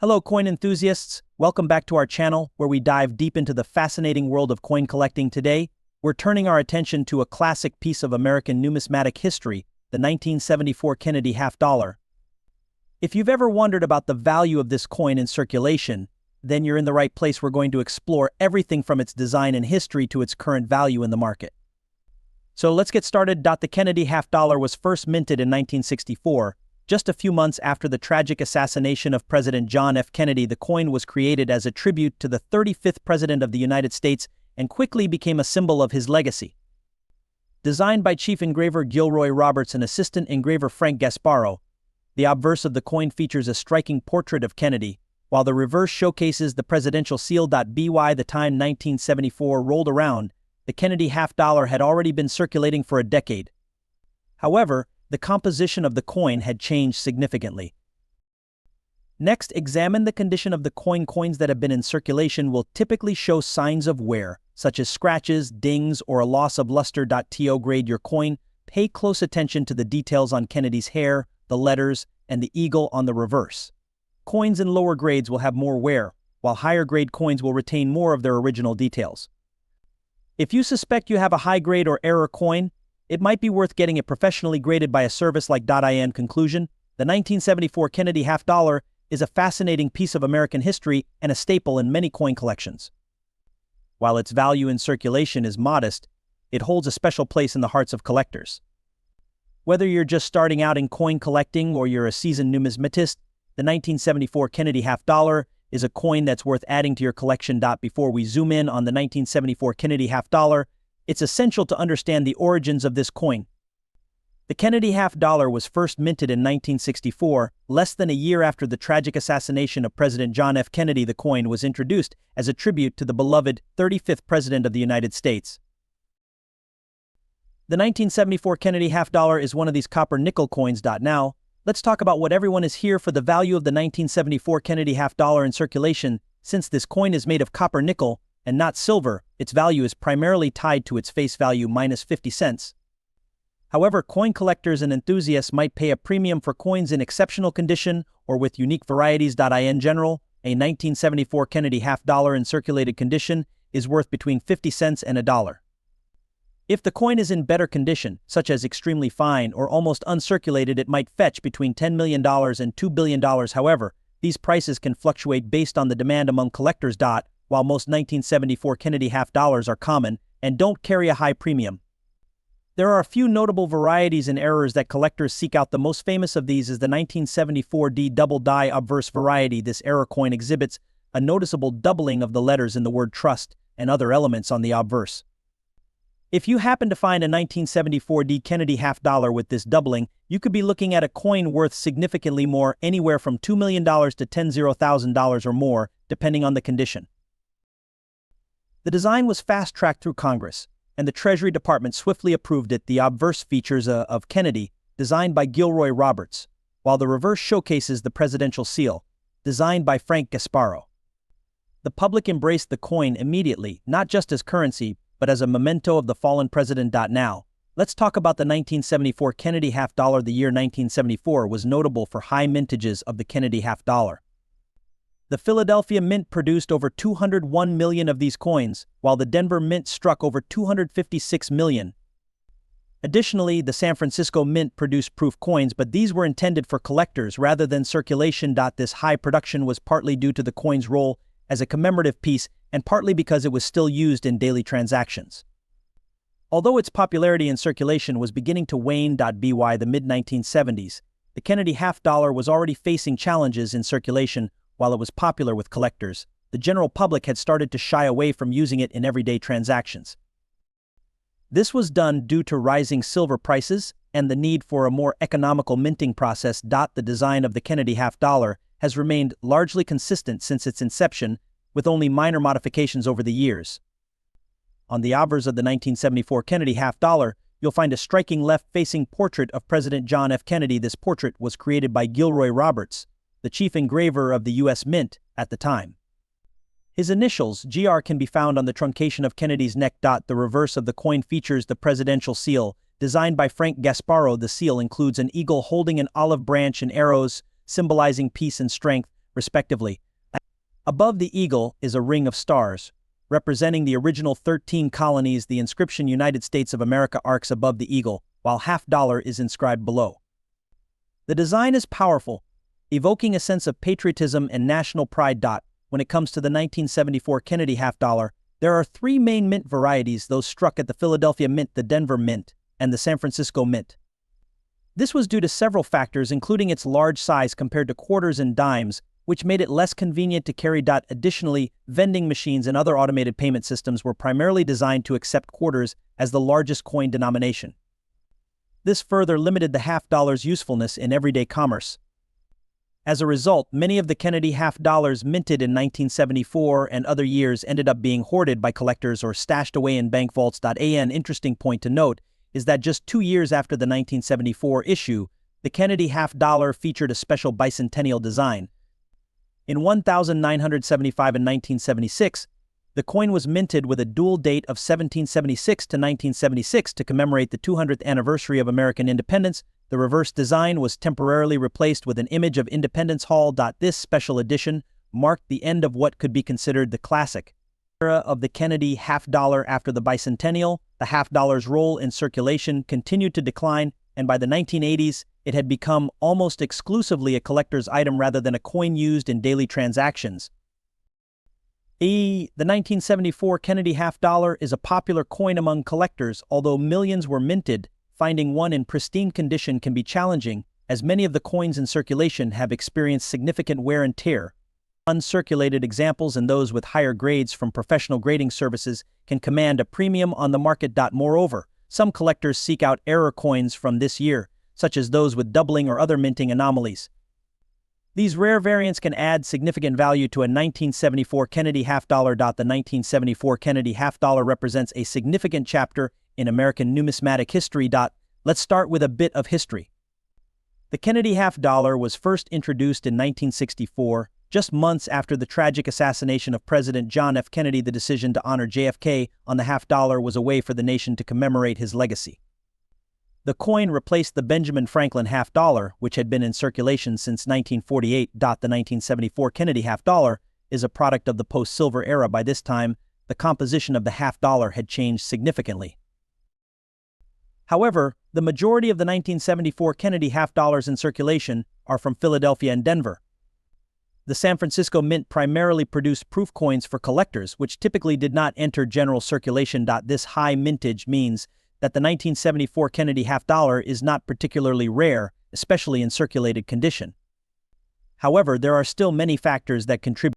Hello, coin enthusiasts. Welcome back to our channel, where we dive deep into the fascinating world of coin collecting. Today, we're turning our attention to a classic piece of American numismatic history, the 1974 Kennedy half dollar. If you've ever wondered about the value of this coin in circulation, then you're in the right place. We're going to explore everything from its design and history to its current value in the market. So let's get started. The Kennedy half dollar was first minted in 1964. Just a few months after the tragic assassination of President John F. Kennedy, the coin was created as a tribute to the 35th President of the United States and quickly became a symbol of his legacy. Designed by Chief Engraver Gilroy Roberts and Assistant Engraver Frank Gasparro, the obverse of the coin features a striking portrait of Kennedy, while the reverse showcases the presidential seal. By the time 1974 rolled around, the Kennedy half dollar had already been circulating for a decade. However, the composition of the coin had changed significantly. Next, examine the condition of the coin. Coins that have been in circulation will typically show signs of wear, such as scratches, dings, or a loss of luster. To grade your coin, pay close attention to the details on Kennedy's hair, the letters, and the eagle on the reverse. Coins in lower grades will have more wear, while higher grade coins will retain more of their original details. If you suspect you have a high grade or error coin, it might be worth getting it professionally graded by a service like .in. Conclusion: the 1974 Kennedy half dollar is a fascinating piece of American history and a staple in many coin collections. While its value in circulation is modest, it holds a special place in the hearts of collectors. Whether you're just starting out in coin collecting or you're a seasoned numismatist, the 1974 Kennedy half dollar is a coin that's worth adding to your collection. Before we zoom in on the 1974 Kennedy half dollar, it's essential to understand the origins of this coin. The Kennedy half dollar was first minted in 1964, less than a year after the tragic assassination of President John F. Kennedy. The coin was introduced as a tribute to the beloved 35th President of the United States. The 1974 Kennedy half dollar is one of these copper-nickel coins. Now, let's talk about what everyone is here for: the value of the 1974 Kennedy half dollar in circulation. Since this coin is made of copper-nickel and not silver, its value is primarily tied to its face value minus 50 cents. However, coin collectors and enthusiasts might pay a premium for coins in exceptional condition or with unique varieties. In general, a 1974 Kennedy half dollar in circulated condition is worth between 50 cents and $1. If the coin is in better condition, such as extremely fine or almost uncirculated, it might fetch between $10 million and $2 billion. However, these prices can fluctuate based on the demand among collectors. While most 1974 Kennedy half dollars are common and don't carry a high premium, there are a few notable varieties and errors that collectors seek out. The most famous of these is the 1974 D double die obverse variety. This error coin exhibits a noticeable doubling of the letters in the word trust and other elements on the obverse. If you happen to find a 1974 D Kennedy half dollar with this doubling, you could be looking at a coin worth significantly more, anywhere from $2 million to $10,000 or more, depending on the condition. The design was fast-tracked through Congress, and the Treasury Department swiftly approved it. The obverse features of Kennedy, designed by Gilroy Roberts, while the reverse showcases the presidential seal, designed by Frank Gasparro. The public embraced the coin immediately, not just as currency, but as a memento of the fallen president. Now, let's talk about the 1974 Kennedy half dollar. The year 1974 was notable for high mintages of the Kennedy half dollar. The Philadelphia Mint produced over 201 million of these coins, while the Denver Mint struck over 256 million. Additionally, the San Francisco Mint produced proof coins, but these were intended for collectors rather than circulation. This high production was partly due to the coin's role as a commemorative piece and partly because it was still used in daily transactions. Although its popularity in circulation was beginning to wane. By the mid-1970s, the Kennedy half dollar was already facing challenges in circulation. While it was popular with collectors, the general public had started to shy away from using it in everyday transactions. This was done due to rising silver prices and the need for a more economical minting process. The design of the Kennedy half dollar has remained largely consistent since its inception, with only minor modifications over the years. On the obverse of the 1974 Kennedy half dollar, you'll find a striking left-facing portrait of President John F. Kennedy. This portrait was created by Gilroy Roberts, the chief engraver of the U.S. Mint at the time. His initials, GR, can be found on the truncation of Kennedy's neck. The reverse of the coin features the presidential seal, designed by Frank Gasparro. The seal includes an eagle holding an olive branch and arrows, symbolizing peace and strength, respectively. Above the eagle is a ring of stars, representing the original 13 colonies. The inscription United States of America arcs above the eagle, while $50 is inscribed below. The design is powerful, evoking a sense of patriotism and national pride. When it comes to the 1974 Kennedy $50, there are three main mint varieties: those struck at the Philadelphia Mint, the Denver Mint, and the San Francisco Mint. This was due to several factors, including its large size compared to quarters and dimes, which made it less convenient to carry. Additionally, vending machines and other automated payment systems were primarily designed to accept quarters as the largest coin denomination. This further limited the $50's usefulness in everyday commerce. As a result, many of the Kennedy $50 minted in 1974 and other years ended up being hoarded by collectors or stashed away in bank vaults. An interesting point to note is that just 2 years after the 1974 issue, the Kennedy $50 featured a special bicentennial design. In 1975 and 1976, the coin was minted with a dual date of 1776 to 1976 to commemorate the 200th anniversary of American independence. The reverse design was temporarily replaced with an image of Independence Hall. This special edition marked the end of what could be considered the classic era of the Kennedy $50. After the bicentennial, the $50's role in circulation continued to decline, and by the 1980s, it had become almost exclusively a collector's item rather than a coin used in daily transactions. The 1974 Kennedy $50 is a popular coin among collectors. Although millions were minted, finding one in pristine condition can be challenging, as many of the coins in circulation have experienced significant wear and tear. Uncirculated examples and those with higher grades from professional grading services can command a premium on the market. Moreover, some collectors seek out error coins from this year, such as those with doubling or other minting anomalies. These rare variants can add significant value to a 1974 Kennedy $50. The 1974 Kennedy $50 represents a significant chapter in American numismatic history. Let's start with a bit of history. The Kennedy $50 was first introduced in 1964, just months after the tragic assassination of President John F. Kennedy. The decision to honor JFK on the $50 was a way for the nation to commemorate his legacy. The coin replaced the Benjamin Franklin $50, which had been in circulation since 1948. The 1974 Kennedy $50 is a product of the post-silver era. By this time, the composition of the $50 had changed significantly. However, the majority of the 1974 Kennedy $50 in circulation are from Philadelphia and Denver. The San Francisco Mint primarily produced proof coins for collectors, which typically did not enter general circulation. This high mintage means that the 1974 Kennedy $50 is not particularly rare, especially in circulated condition. However, there are still many factors that contribute